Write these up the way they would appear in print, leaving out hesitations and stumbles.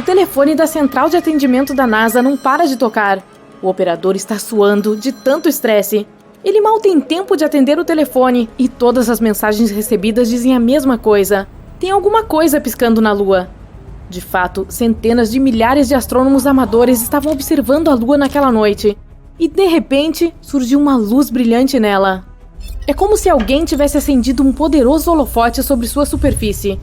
telefone da central de atendimento da NASA não para de tocar. O operador está suando de tanto estresse. Ele mal tem tempo de atender o telefone e todas as mensagens recebidas dizem a mesma coisa. Tem alguma coisa piscando na Lua. De fato, centenas de milhares de astrônomos amadores estavam observando a Lua naquela noite. E, de repente, surgiu uma luz brilhante nela. É como se alguém tivesse acendido um poderoso holofote sobre sua superfície.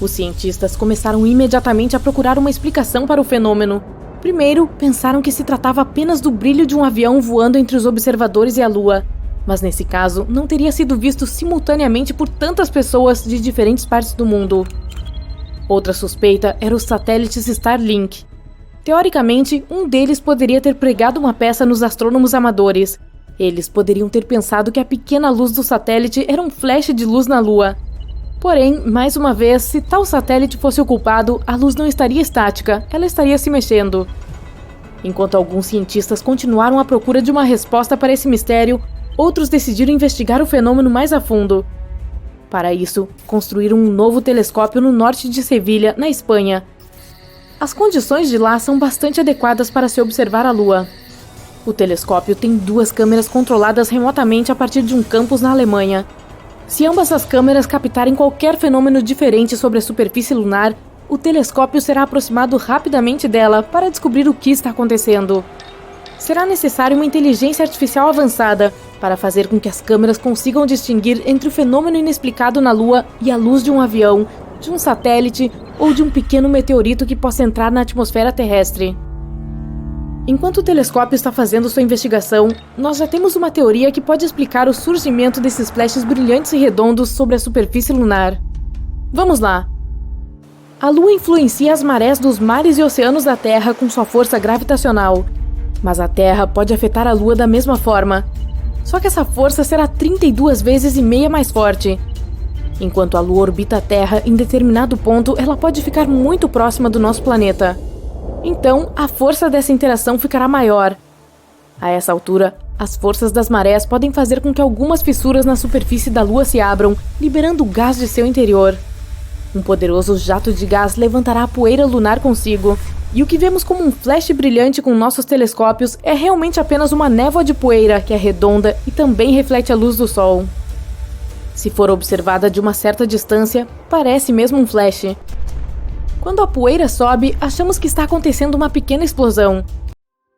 Os cientistas começaram imediatamente a procurar uma explicação para o fenômeno. Primeiro, pensaram que se tratava apenas do brilho de um avião voando entre os observadores e a Lua. Mas nesse caso, não teria sido visto simultaneamente por tantas pessoas de diferentes partes do mundo. Outra suspeita era os satélites Starlink. Teoricamente, um deles poderia ter pregado uma peça nos astrônomos amadores. Eles poderiam ter pensado que a pequena luz do satélite era um flash de luz na Lua. Porém, mais uma vez, se tal satélite fosse o culpado, a luz não estaria estática, ela estaria se mexendo. Enquanto alguns cientistas continuaram à procura de uma resposta para esse mistério, outros decidiram investigar o fenômeno mais a fundo. Para isso, construíram um novo telescópio no norte de Sevilha, na Espanha. As condições de lá são bastante adequadas para se observar a Lua. O telescópio tem 2 câmeras controladas remotamente a partir de um campus na Alemanha. Se ambas as câmeras captarem qualquer fenômeno diferente sobre a superfície lunar, o telescópio será aproximado rapidamente dela para descobrir o que está acontecendo. Será necessária uma inteligência artificial avançada para fazer com que as câmeras consigam distinguir entre o fenômeno inexplicado na Lua e a luz de um avião, de um satélite ou de um pequeno meteorito que possa entrar na atmosfera terrestre. Enquanto o telescópio está fazendo sua investigação, nós já temos uma teoria que pode explicar o surgimento desses flashes brilhantes e redondos sobre a superfície lunar. Vamos lá! A Lua influencia as marés dos mares e oceanos da Terra com sua força gravitacional. Mas a Terra pode afetar a Lua da mesma forma. Só que essa força será 32 vezes e meia mais forte. Enquanto a Lua orbita a Terra, em determinado ponto, ela pode ficar muito próxima do nosso planeta. Então, a força dessa interação ficará maior. A essa altura, as forças das marés podem fazer com que algumas fissuras na superfície da Lua se abram, liberando gás de seu interior. Um poderoso jato de gás levantará a poeira lunar consigo, e o que vemos como um flash brilhante com nossos telescópios é realmente apenas uma névoa de poeira que é redonda e também reflete a luz do Sol. Se for observada de uma certa distância, parece mesmo um flash. Quando a poeira sobe, achamos que está acontecendo uma pequena explosão.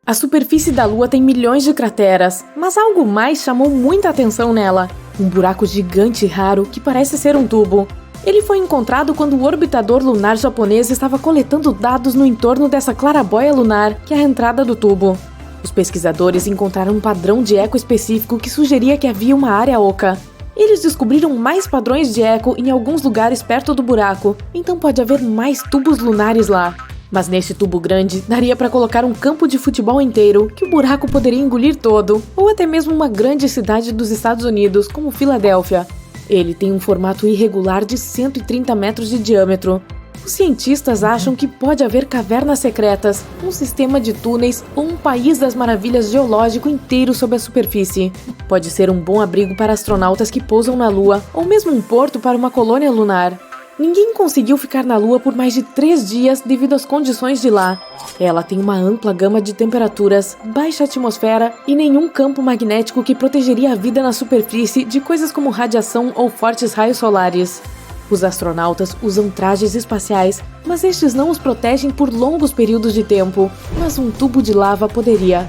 A superfície da Lua tem milhões de crateras, mas algo mais chamou muita atenção nela. Um buraco gigante e raro que parece ser um tubo. Ele foi encontrado quando o orbitador lunar japonês estava coletando dados no entorno dessa clarabóia lunar, que é a entrada do tubo. Os pesquisadores encontraram um padrão de eco específico que sugeria que havia uma área oca. Eles descobriram mais padrões de eco em alguns lugares perto do buraco, então pode haver mais tubos lunares lá. Mas neste tubo grande, daria para colocar um campo de futebol inteiro, que o buraco poderia engolir todo, ou até mesmo uma grande cidade dos Estados Unidos, como Filadélfia. Ele tem um formato irregular de 130 metros de diâmetro. Os cientistas acham que pode haver cavernas secretas, um sistema de túneis ou um país das maravilhas geológico inteiro sob a superfície. Pode ser um bom abrigo para astronautas que pousam na Lua, ou mesmo um porto para uma colônia lunar. Ninguém conseguiu ficar na Lua por mais de 3 dias devido às condições de lá. Ela tem uma ampla gama de temperaturas, baixa atmosfera e nenhum campo magnético que protegeria a vida na superfície de coisas como radiação ou fortes raios solares. Os astronautas usam trajes espaciais, mas estes não os protegem por longos períodos de tempo, mas um tubo de lava poderia.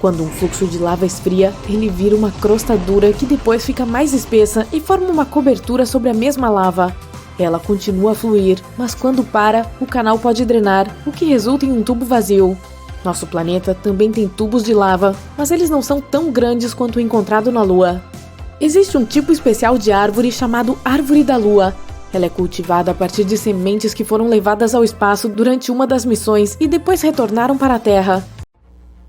Quando um fluxo de lava esfria, ele vira uma crosta dura que depois fica mais espessa e forma uma cobertura sobre a mesma lava. Ela continua a fluir, mas quando para, o canal pode drenar, o que resulta em um tubo vazio. Nosso planeta também tem tubos de lava, mas eles não são tão grandes quanto o encontrado na Lua. Existe um tipo especial de árvore chamado Árvore da Lua. Ela é cultivada a partir de sementes que foram levadas ao espaço durante uma das missões e depois retornaram para a Terra.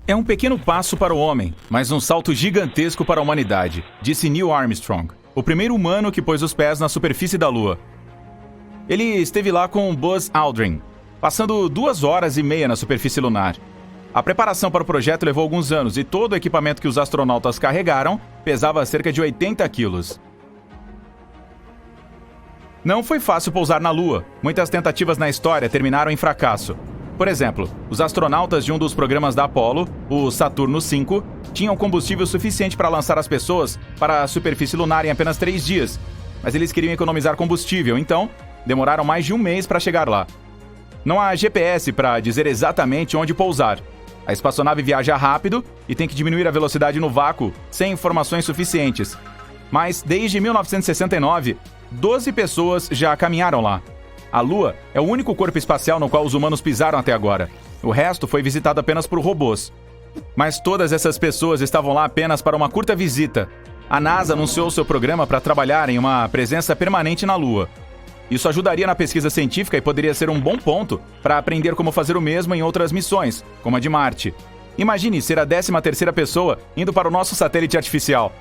É um pequeno passo para o homem, mas um salto gigantesco para a humanidade, disse Neil Armstrong, o primeiro humano que pôs os pés na superfície da Lua. Ele esteve lá com Buzz Aldrin, passando 2 horas e meia na superfície lunar. A preparação para o projeto levou alguns anos e todo o equipamento que os astronautas carregaram pesava cerca de 80 quilos. Não foi fácil pousar na Lua. Muitas tentativas na história terminaram em fracasso. Por exemplo, os astronautas de um dos programas da Apollo, o Saturno V, tinham combustível suficiente para lançar as pessoas para a superfície lunar em apenas 3 dias, mas eles queriam economizar combustível, então demoraram mais de um mês para chegar lá. Não há GPS para dizer exatamente onde pousar. A espaçonave viaja rápido e tem que diminuir a velocidade no vácuo sem informações suficientes. Mas desde 1969, 12 pessoas já caminharam lá. A Lua é o único corpo espacial no qual os humanos pisaram até agora. O resto foi visitado apenas por robôs. Mas todas essas pessoas estavam lá apenas para uma curta visita. A NASA anunciou seu programa para trabalhar em uma presença permanente na Lua. Isso ajudaria na pesquisa científica e poderia ser um bom ponto para aprender como fazer o mesmo em outras missões, como a de Marte. Imagine ser a 13ª pessoa indo para o nosso satélite artificial.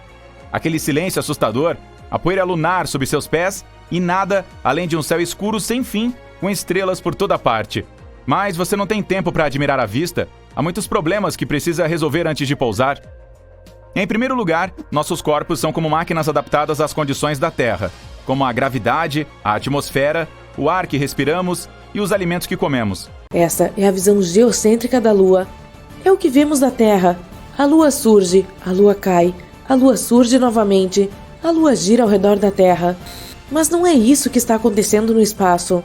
Aquele silêncio assustador, a poeira lunar sob seus pés e nada além de um céu escuro sem fim, com estrelas por toda parte. Mas você não tem tempo para admirar a vista. Há muitos problemas que precisa resolver antes de pousar. Em primeiro lugar, nossos corpos são como máquinas adaptadas às condições da Terra, como a gravidade, a atmosfera, o ar que respiramos e os alimentos que comemos. Essa é a visão geocêntrica da Lua. É o que vemos da Terra. A Lua surge, a Lua cai, a Lua surge novamente, a Lua gira ao redor da Terra. Mas não é isso que está acontecendo no espaço.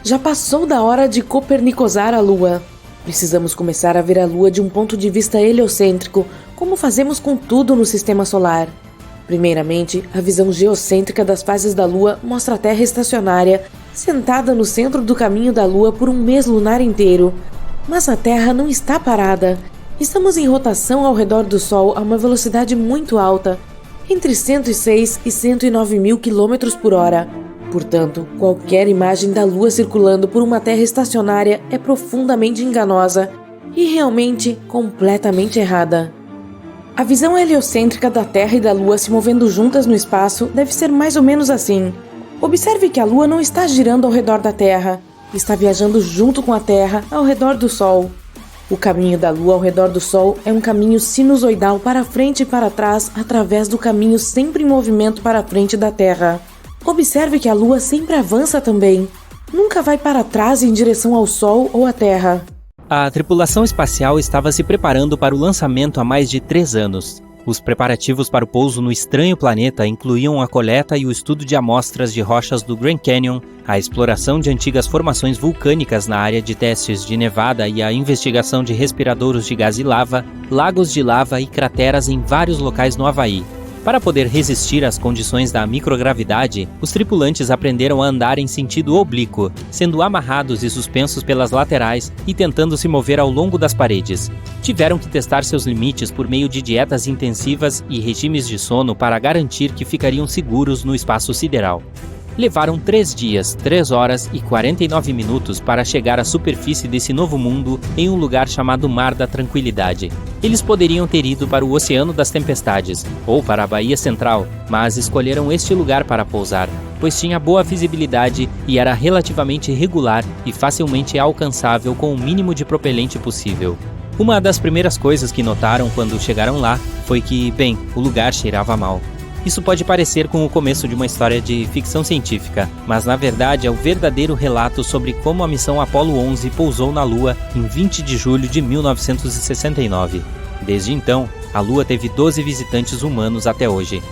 Já passou da hora de copernicosar a Lua. Precisamos começar a ver a Lua de um ponto de vista heliocêntrico, como fazemos com tudo no Sistema Solar. Primeiramente, a visão geocêntrica das fases da Lua mostra a Terra estacionária, sentada no centro do caminho da Lua por um mês lunar inteiro. Mas a Terra não está parada. Estamos em rotação ao redor do Sol a uma velocidade muito alta, entre 106 e 109 mil km por hora. Portanto, qualquer imagem da Lua circulando por uma Terra estacionária é profundamente enganosa e realmente completamente errada. A visão heliocêntrica da Terra e da Lua se movendo juntas no espaço deve ser mais ou menos assim. Observe que a Lua não está girando ao redor da Terra, está viajando junto com a Terra ao redor do Sol. O caminho da Lua ao redor do Sol é um caminho sinusoidal para frente e para trás através do caminho sempre em movimento para frente da Terra. Observe que a Lua sempre avança também. Nunca vai para trás em direção ao Sol ou à Terra. A tripulação espacial estava se preparando para o lançamento há mais de 3 anos. Os preparativos para o pouso no estranho planeta incluíam a coleta e o estudo de amostras de rochas do Grand Canyon, a exploração de antigas formações vulcânicas na área de testes de Nevada e a investigação de respiradouros de gás e lava, lagos de lava e crateras em vários locais no Havaí. Para poder resistir às condições da microgravidade, os tripulantes aprenderam a andar em sentido oblíquo, sendo amarrados e suspensos pelas laterais e tentando se mover ao longo das paredes. Tiveram que testar seus limites por meio de dietas intensivas e regimes de sono para garantir que ficariam seguros no espaço sideral. Levaram 3 dias, 3 horas e 49 minutos para chegar à superfície desse novo mundo em um lugar chamado Mar da Tranquilidade. Eles poderiam ter ido para o Oceano das Tempestades ou para a Baía Central, mas escolheram este lugar para pousar, pois tinha boa visibilidade e era relativamente regular e facilmente alcançável com o mínimo de propelente possível. Uma das primeiras coisas que notaram quando chegaram lá foi que, bem, o lugar cheirava mal. Isso pode parecer com o começo de uma história de ficção científica, mas na verdade é o verdadeiro relato sobre como a missão Apollo 11 pousou na Lua em 20 de julho de 1969. Desde então, a Lua teve 12 visitantes humanos até hoje.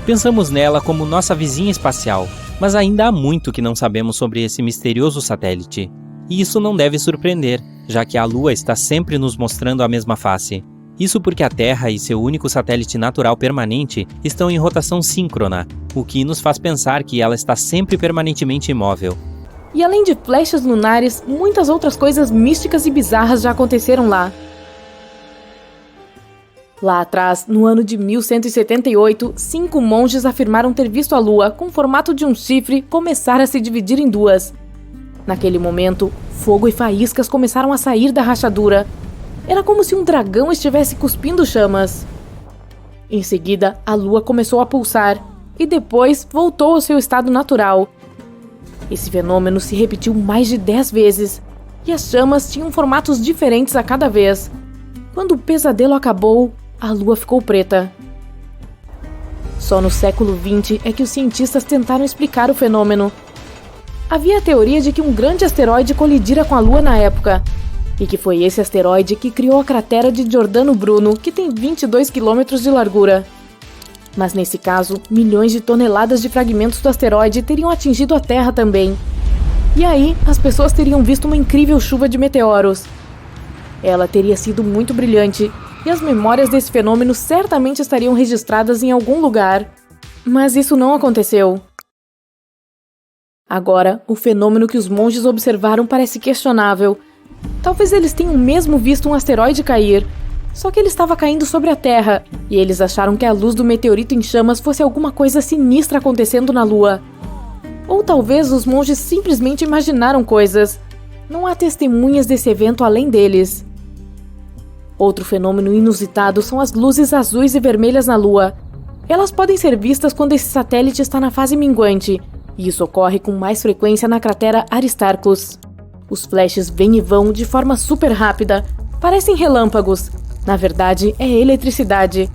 Pensamos nela como nossa vizinha espacial, mas ainda há muito que não sabemos sobre esse misterioso satélite. E isso não deve surpreender, já que a Lua está sempre nos mostrando a mesma face. Isso porque a Terra e seu único satélite natural permanente estão em rotação síncrona, o que nos faz pensar que ela está sempre permanentemente imóvel. E além de flechas lunares, muitas outras coisas místicas e bizarras já aconteceram lá. Lá atrás, no ano de 1178, 5 monges afirmaram ter visto a Lua, com o formato de um chifre, começar a se dividir em 2. Naquele momento, fogo e faíscas começaram a sair da rachadura. Era como se um dragão estivesse cuspindo chamas. Em seguida, a Lua começou a pulsar e depois voltou ao seu estado natural. Esse fenômeno se repetiu mais de 10 vezes e as chamas tinham formatos diferentes a cada vez. Quando o pesadelo acabou, a Lua ficou preta. Só no século XX é que os cientistas tentaram explicar o fenômeno. Havia a teoria de que um grande asteroide colidira com a Lua na época. E que foi esse asteroide que criou a cratera de Giordano Bruno, que tem 22 quilômetros de largura. Mas nesse caso, milhões de toneladas de fragmentos do asteroide teriam atingido a Terra também. E aí, as pessoas teriam visto uma incrível chuva de meteoros. Ela teria sido muito brilhante, e as memórias desse fenômeno certamente estariam registradas em algum lugar. Mas isso não aconteceu. Agora, o fenômeno que os monges observaram parece questionável. Talvez eles tenham mesmo visto um asteroide cair, só que ele estava caindo sobre a Terra, e eles acharam que a luz do meteorito em chamas fosse alguma coisa sinistra acontecendo na Lua. Ou talvez os monges simplesmente imaginaram coisas. Não há testemunhas desse evento além deles. Outro fenômeno inusitado são as luzes azuis e vermelhas na Lua. Elas podem ser vistas quando esse satélite está na fase minguante, e isso ocorre com mais frequência na cratera Aristarchus. Os flashes vêm e vão de forma super rápida, parecem relâmpagos. Na verdade, é eletricidade.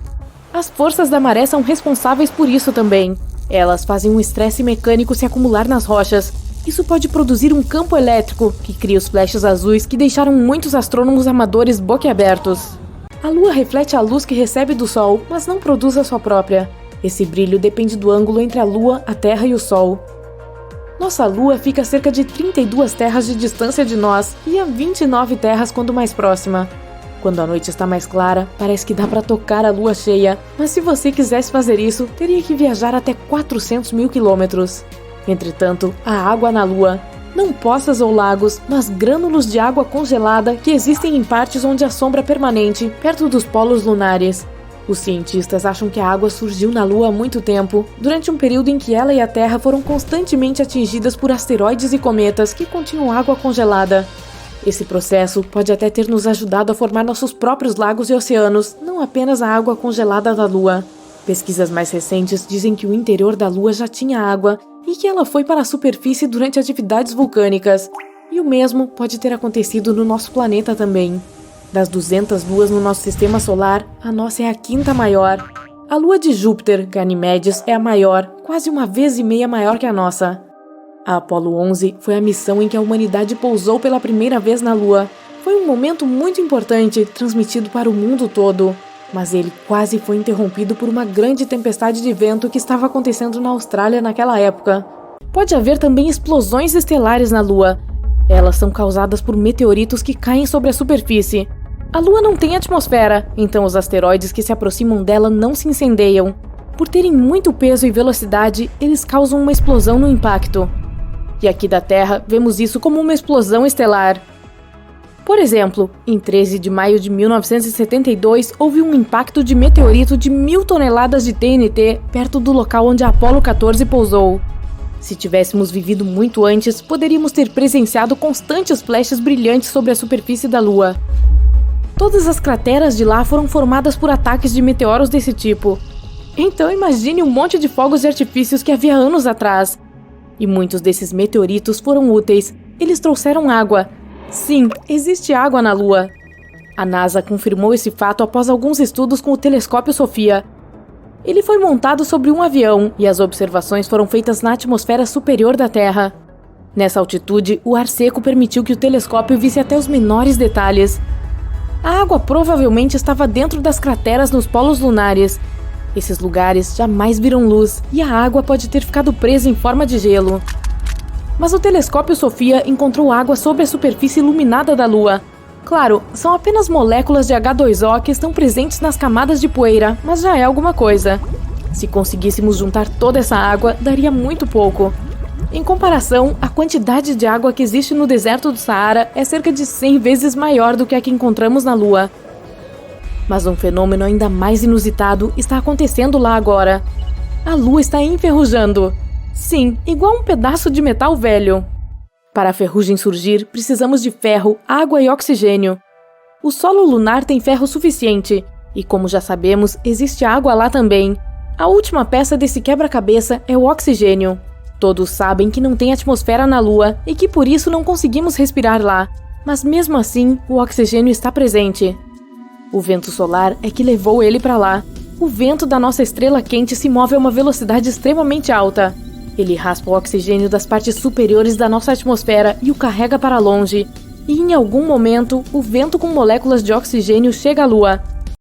As forças da maré são responsáveis por isso também. Elas fazem um estresse mecânico se acumular nas rochas. Isso pode produzir um campo elétrico, que cria os flashes azuis que deixaram muitos astrônomos amadores boquiabertos. A Lua reflete a luz que recebe do Sol, mas não produz a sua própria. Esse brilho depende do ângulo entre a Lua, a Terra e o Sol. Nossa Lua fica a cerca de 32 terras de distância de nós e a 29 terras quando mais próxima. Quando a noite está mais clara, parece que dá para tocar a lua cheia, mas se você quisesse fazer isso, teria que viajar até 400 mil quilômetros. Entretanto, a água na Lua, não poças ou lagos, mas grânulos de água congelada que existem em partes onde a sombra é permanente, perto dos polos lunares. Os cientistas acham que a água surgiu na Lua há muito tempo, durante um período em que ela e a Terra foram constantemente atingidas por asteroides e cometas que continham água congelada. Esse processo pode até ter nos ajudado a formar nossos próprios lagos e oceanos, não apenas a água congelada da Lua. Pesquisas mais recentes dizem que o interior da Lua já tinha água e que ela foi para a superfície durante atividades vulcânicas. E o mesmo pode ter acontecido no nosso planeta também. Das 200 luas no nosso sistema solar, a nossa é a quinta maior. A lua de Júpiter, Ganimedes, é a maior, quase 1,5 vezes maior que a nossa. A Apollo 11 foi a missão em que a humanidade pousou pela primeira vez na Lua. Foi um momento muito importante, transmitido para o mundo todo. Mas ele quase foi interrompido por uma grande tempestade de vento que estava acontecendo na Austrália naquela época. Pode haver também explosões estelares na Lua. Elas são causadas por meteoritos que caem sobre a superfície. A Lua não tem atmosfera, então os asteroides que se aproximam dela não se incendeiam. Por terem muito peso e velocidade, eles causam uma explosão no impacto. E aqui da Terra, vemos isso como uma explosão estelar. Por exemplo, em 13 de maio de 1972, houve um impacto de meteorito de 1.000 toneladas de TNT perto do local onde a Apollo 14 pousou. Se tivéssemos vivido muito antes, poderíamos ter presenciado constantes flashes brilhantes sobre a superfície da Lua. Todas as crateras de lá foram formadas por ataques de meteoros desse tipo. Então imagine um monte de fogos de artifícios que havia anos atrás. E muitos desses meteoritos foram úteis. Eles trouxeram água. Sim, existe água na Lua. A NASA confirmou esse fato após alguns estudos com o telescópio SOFIA. Ele foi montado sobre um avião e as observações foram feitas na atmosfera superior da Terra. Nessa altitude, o ar seco permitiu que o telescópio visse até os menores detalhes. A água provavelmente estava dentro das crateras nos polos lunares. Esses lugares jamais viram luz e a água pode ter ficado presa em forma de gelo. Mas o telescópio SOFIA encontrou água sobre a superfície iluminada da Lua. Claro, são apenas moléculas de H2O que estão presentes nas camadas de poeira, mas já é alguma coisa. Se conseguíssemos juntar toda essa água, daria muito pouco. Em comparação, a quantidade de água que existe no deserto do Saara é cerca de 100 vezes maior do que a que encontramos na Lua. Mas um fenômeno ainda mais inusitado está acontecendo lá agora. A Lua está enferrujando. Sim, igual um pedaço de metal velho. Para a ferrugem surgir, precisamos de ferro, água e oxigênio. O solo lunar tem ferro suficiente, e como já sabemos, existe água lá também. A última peça desse quebra-cabeça é o oxigênio. Todos sabem que não tem atmosfera na Lua e que por isso não conseguimos respirar lá, mas mesmo assim, o oxigênio está presente. O vento solar é que levou ele para lá. O vento da nossa estrela quente se move a uma velocidade extremamente alta. Ele raspa o oxigênio das partes superiores da nossa atmosfera e o carrega para longe. E em algum momento, o vento com moléculas de oxigênio chega à Lua.